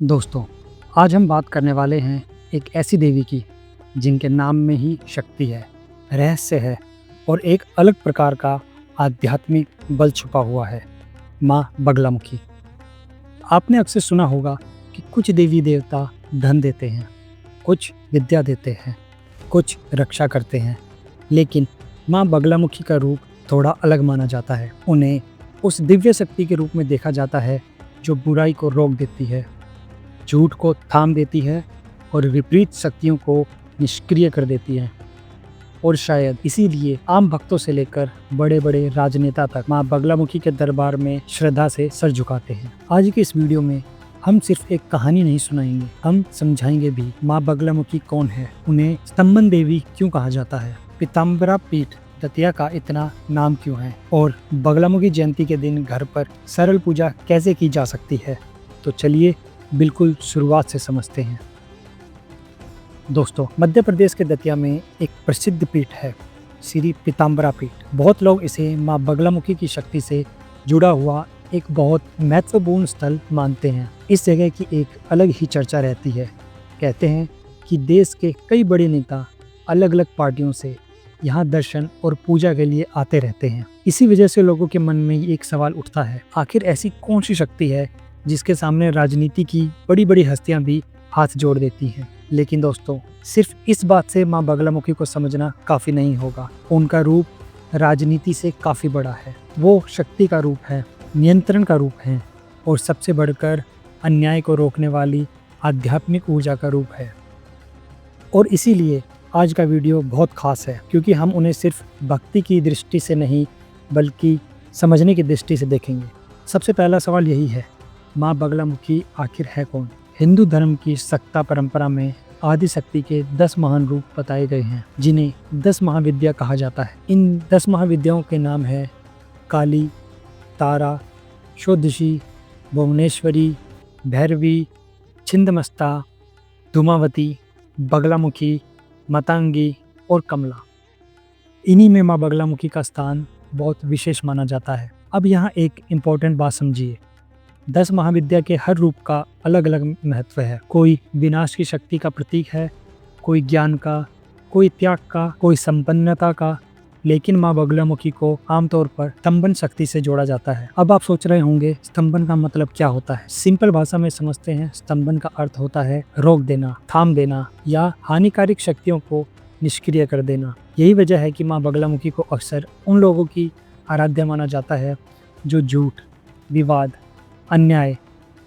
दोस्तों, आज हम बात करने वाले हैं एक ऐसी देवी की जिनके नाम में ही शक्ति है, रहस्य है और एक अलग प्रकार का आध्यात्मिक बल छुपा हुआ है, माँ बगलामुखी। आपने अक्सर सुना होगा कि कुछ देवी देवता धन देते हैं, कुछ विद्या देते हैं, कुछ रक्षा करते हैं, लेकिन माँ बगलामुखी का रूप थोड़ा अलग माना जाता है। उन्हें उस दिव्य शक्ति के रूप में देखा जाता है जो बुराई को रोक देती है, झूठ को थाम देती है और विपरीत शक्तियों को निष्क्रिय कर देती है। और शायद इसीलिए आम भक्तों से लेकर बड़े बड़े राजनेता तक माँ बगलामुखी के दरबार में श्रद्धा से सर झुकाते हैं। आज की इस वीडियो में हम सिर्फ एक कहानी नहीं सुनाएंगे, हम समझाएंगे भी माँ बगलामुखी कौन है, उन्हें स्तंभन देवी क्यों कहा जाता है, पीताम्बरा पीठ दतिया का इतना नाम क्यों है और बगलामुखी जयंती के दिन घर पर सरल पूजा कैसे की जा सकती है। तो चलिए बिल्कुल शुरुआत से समझते हैं। दोस्तों, मध्य प्रदेश के दतिया में एक प्रसिद्ध पीठ है, श्री पीताम्बरा पीठ। बहुत लोग इसे माँ बगलामुखी की शक्ति से जुड़ा हुआ एक बहुत महत्वपूर्ण स्थल मानते हैं। इस जगह की एक अलग ही चर्चा रहती है। कहते हैं कि देश के कई बड़े नेता अलग अलग पार्टियों से यहाँ दर्शन और पूजा के लिए आते रहते हैं। इसी वजह से लोगों के मन में एक सवाल उठता है, आखिर ऐसी कौन सी शक्ति है जिसके सामने राजनीति की बड़ी बड़ी हस्तियां भी हाथ जोड़ देती हैं। लेकिन दोस्तों, सिर्फ इस बात से माँ बगलामुखी को समझना काफ़ी नहीं होगा। उनका रूप राजनीति से काफ़ी बड़ा है। वो शक्ति का रूप है, नियंत्रण का रूप है और सबसे बढ़कर अन्याय को रोकने वाली आध्यात्मिक ऊर्जा का रूप है। और इसीलिए आज का वीडियो बहुत खास है, क्योंकि हम उन्हें सिर्फ भक्ति की दृष्टि से नहीं बल्कि समझने की दृष्टि से देखेंगे। सबसे पहला सवाल यही है, माँ बगलामुखी आखिर है कौन? हिंदू धर्म की सक्ता परंपरा में आदि शक्ति के 10 महान रूप बताए गए हैं, जिन्हें 10 महाविद्या कहा जाता है। इन 10 महाविद्याओं के नाम है काली, तारा, षोडशी, भुवनेश्वरी, भैरवी, छिंदमस्ता, धूमावती, बगलामुखी, मतंगी और कमला। इन्हीं में माँ बगलामुखी का स्थान बहुत विशेष माना जाता है। अब यहाँ एक इम्पोर्टेंट बात समझिए, 10 महाविद्या के हर रूप का अलग अलग महत्व है। कोई विनाश की शक्ति का प्रतीक है, कोई ज्ञान का, कोई त्याग का, कोई संपन्नता का, लेकिन माँ बगलामुखी को आमतौर पर स्तंभन शक्ति से जोड़ा जाता है। अब आप सोच रहे होंगे स्तंभन का मतलब क्या होता है। सिंपल भाषा में समझते हैं, स्तंभन का अर्थ होता है रोक देना, थाम देना या हानिकारक शक्तियों को निष्क्रिय कर देना। यही वजह है कि माँ बगलामुखी को अक्सर उन लोगों की आराध्य माना जाता है जो झूठ, विवाद, अन्याय,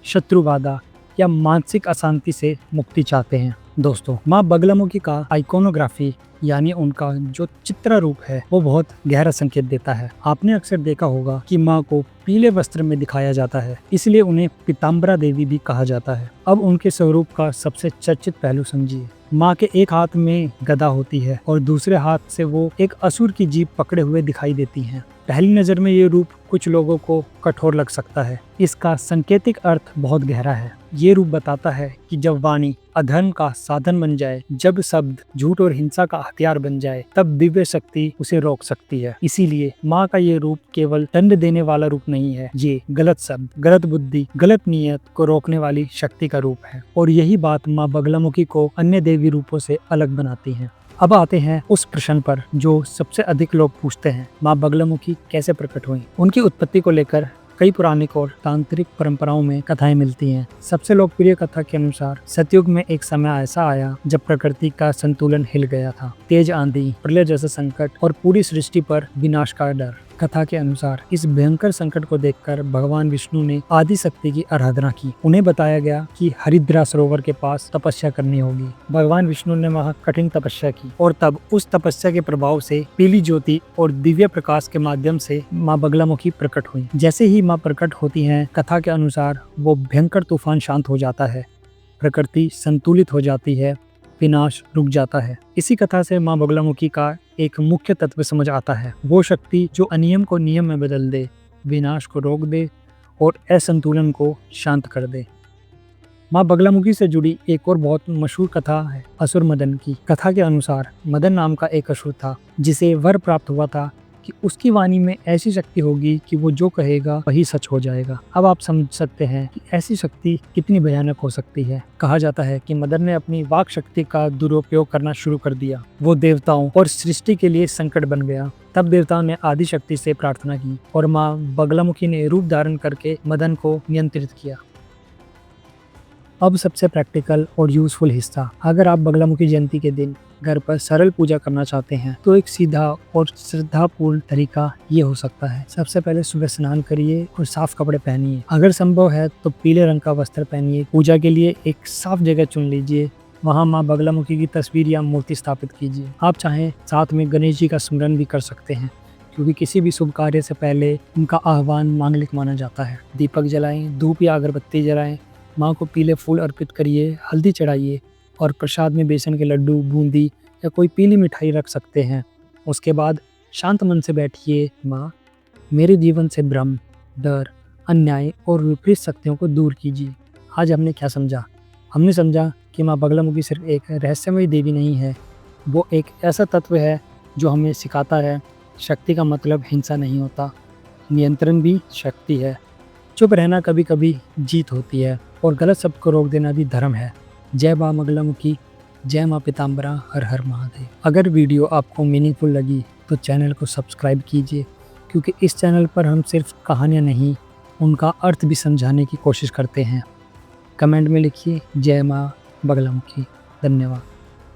शत्रुवादा या मानसिक अशांति से मुक्ति चाहते हैं। दोस्तों, माँ बगलामुखी का आइकोनोग्राफी यानी उनका जो चित्र रूप है वो बहुत गहरा संकेत देता है। आपने अक्सर देखा होगा कि माँ को पीले वस्त्र में दिखाया जाता है, इसलिए उन्हें पीताम्बरा देवी भी कहा जाता है। अब उनके स्वरूप का सबसे चर्चित पहलू समझिए। माँ के एक हाथ में गदा होती है और दूसरे हाथ से वो एक असुर की जीभ पकड़े हुए दिखाई देती हैं। पहली नज़र में ये रूप कुछ लोगों को कठोर लग सकता है। इसका सांकेतिक अर्थ बहुत गहरा है। ये रूप बताता है कि जब वाणी अधर्म का साधन बन जाए, जब शब्द झूठ और हिंसा का हथियार बन जाए, तब दिव्य शक्ति उसे रोक सकती है। इसीलिए माँ का ये रूप केवल दंड देने वाला रूप नहीं है, ये गलत शब्द, गलत बुद्धि, गलत नियत को रोकने वाली शक्ति का रूप है। और यही बात माँ बगलामुखी को अन्य देवी रूपों से अलग बनाती है। अब आते हैं उस प्रश्न पर जो सबसे अधिक लोग पूछते हैं, माँ बगलामुखी कैसे प्रकट हुई? उनकी उत्पत्ति को लेकर कई पौराणिक और तांत्रिक परंपराओं में कथाएं मिलती हैं। सबसे लोकप्रिय कथा के अनुसार सतयुग में एक समय ऐसा आया जब प्रकृति का संतुलन हिल गया था। तेज आंधी, प्रलय जैसा संकट और पूरी सृष्टि पर विनाश का डर। कथा के अनुसार इस भयंकर संकट को देखकर भगवान विष्णु ने आदि शक्ति की आराधना की। उन्हें बताया गया कि हरिद्रा सरोवर के पास तपस्या करनी होगी। भगवान विष्णु ने वहां कठिन तपस्या की और तब उस तपस्या के प्रभाव से पीली ज्योति और दिव्य प्रकाश के माध्यम से माँ बगलामुखी प्रकट हुई। जैसे ही माँ प्रकट होती हैं, कथा के अनुसार वो भयंकर तूफान शांत हो जाता है, प्रकृति संतुलित हो जाती है, विनाश रुक जाता है। इसी कथा से माँ बगलामुखी का एक मुख्य तत्व समझ आता है, वो शक्ति जो अनियम को नियम में बदल दे, विनाश को रोक दे और असंतुलन को शांत कर दे। माँ बगलामुखी से जुड़ी एक और बहुत मशहूर कथा है असुर मदन की। कथा के अनुसार मदन नाम का एक असुर था जिसे वर प्राप्त हुआ था कि उसकी वाणी में ऐसी शक्ति होगी कि वो जो कहेगा वही सच हो जाएगा। अब आप समझ सकते हैं कि ऐसी शक्ति कितनी भयानक हो सकती है। कहा जाता है कि मदन ने अपनी वाक शक्ति का दुरुपयोग करना शुरू कर दिया। वो देवताओं और सृष्टि के लिए संकट बन गया। तब देवताओं ने आदि शक्ति से प्रार्थना की और माँ बगलामुखी ने रूप धारण करके मदन को नियंत्रित किया। अब सबसे प्रैक्टिकल और यूजफुल हिस्सा, अगर आप बगलामुखी जयंती के दिन घर पर सरल पूजा करना चाहते हैं तो एक सीधा और श्रद्धापूर्ण तरीका ये हो सकता है। सबसे पहले सुबह स्नान करिए और साफ कपड़े पहनिए। अगर संभव है तो पीले रंग का वस्त्र पहनिए। पूजा के लिए एक साफ जगह चुन लीजिए, वहाँ माँ बगलामुखी की तस्वीर या मूर्ति स्थापित कीजिए। आप चाहें साथ में गणेश जी का स्मरण भी कर सकते हैं, क्योंकि किसी भी शुभ कार्य से पहले उनका आह्वान मांगलिक माना जाता है। दीपक जलाएं, धूप या अगरबत्ती जलाएं, माँ को पीले फूल अर्पित करिए, हल्दी चढ़ाइए और प्रसाद में बेसन के लड्डू, बूंदी या कोई पीली मिठाई रख सकते हैं। उसके बाद शांत मन से बैठिए, माँ मेरे जीवन से भ्रम, डर, अन्याय और विपरीत शक्तियों को दूर कीजिए। आज हमने क्या समझा? हमने समझा कि माँ बगलामुखी सिर्फ एक रहस्यमयी देवी नहीं है, वो एक ऐसा तत्व है जो हमें सिखाता है शक्ति का मतलब हिंसा नहीं होता, नियंत्रण भी शक्ति है। चुप रहना कभी कभी जीत होती है और गलत शब्द को रोक देना भी धर्म है। जय माँ बगलामुखी, जय माँ पीताम्बरा, हर हर महादेव। अगर वीडियो आपको मीनिंगफुल लगी तो चैनल को सब्सक्राइब कीजिए, क्योंकि इस चैनल पर हम सिर्फ कहानियाँ नहीं, उनका अर्थ भी समझाने की कोशिश करते हैं। कमेंट में लिखिए जय माँ बगलामुखी। धन्यवाद।